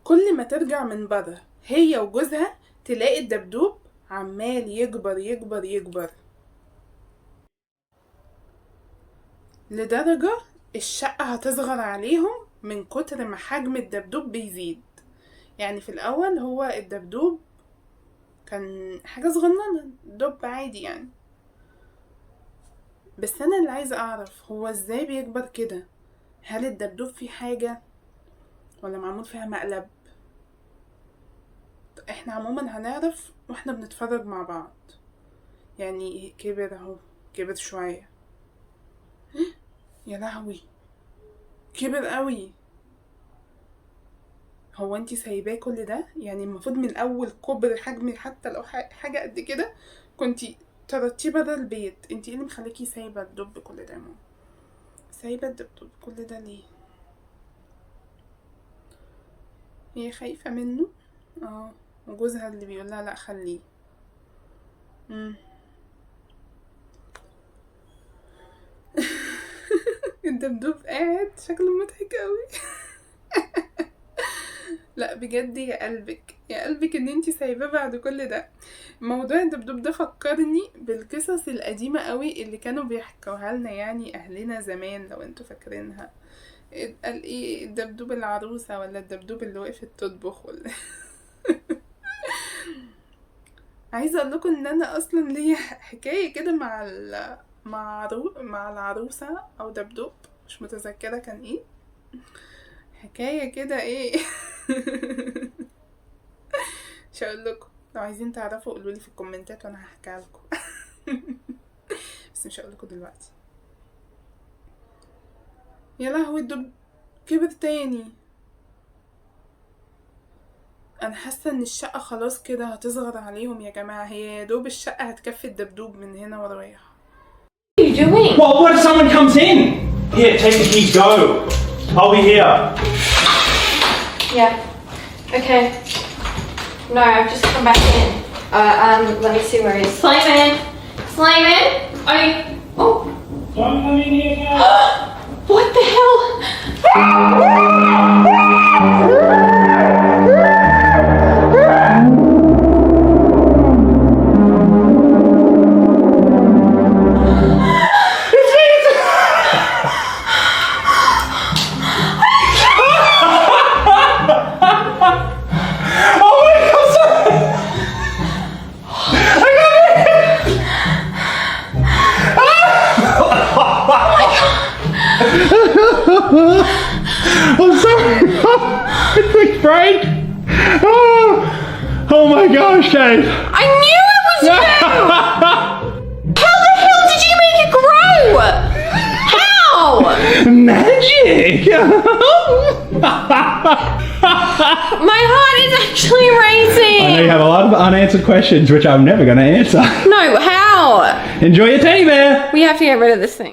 كل ما ترجع من بره هي وجوزها تلاقي الدبدوب عمال يكبر يكبر يكبر، لدرجة الشقة هتصغر عليهم من كتر ما حجم الدبدوب بيزيد. يعني في الأول هو الدبدوب كان حاجة صغننة، دب عادي يعني، بس أنا اللي عايزة أعرف هو ازاي بيكبر كده. هل الدبدوب فيه حاجة ولا معمول فيها مقلب؟ احنا عموما هنعرف واحنا بنتفرج مع بعض. يعني كبر اهو، كبر شوية. يا لهوي كبر قوي. هو انتي سايباه كل ده؟ يعني المفروض من اول كبر حجمي حتى لو حاجة قد كده كنتي ترتيه برا البيت. انتي ايه اللي مخليكي سايبة الدب كل ده يا ماما؟ سايبة الدب كل ده ليه؟ هي خايفة منه؟ وجوزها اللي بيقولها لا خليه. الدبدوب قاعد شكله مضحك قوي. لا بجد يا قلبك يا قلبك ان انتي سايباه بعد كل ده. موضوع الدبدوب ده فكرني بالقصص القديمة قوي اللي كانوا بيحكوها لنا يعني اهلنا زمان، لو انتوا فاكرينها. قال ايه، الدبدوب العروسة ولا الدبدوب اللي وقفت تطبخ ولا عايزة اقول لكم ان انا اصلا ليا حكاية كده مع العروسة او دبدوب، مش متذكرة كان ايه حكاية كده ايه. مش هقول لكم، لو عايزين تعرفوا قولولي في الكومنتات وانا هحكي لكم. بس مش هقول لكم دلوقتي. يا لهوي الدب كبر تاني. انا حاسه ان الشقه خلاص كده هتصغر عليهم يا جماعه. هي يا دوب الشقه هتكفي الدبدوب من هنا ورايح. What are you doing? Well, what if someone comes in? Here, take the keys, go. I'll be here. Yeah. Okay. No, I've just come back in. Let me see where he is. Slayman! Slayman! Are you... Oh. Don't come in here now. What the hell? I'm sorry. It's a prank. Oh my gosh, Dave. I knew it was you! How the hell did you make it grow? How? Magic. My heart is actually racing. I know you have a lot of unanswered questions, which I'm never going to answer. No, how? Enjoy your teddy bear. We have to get rid of this thing.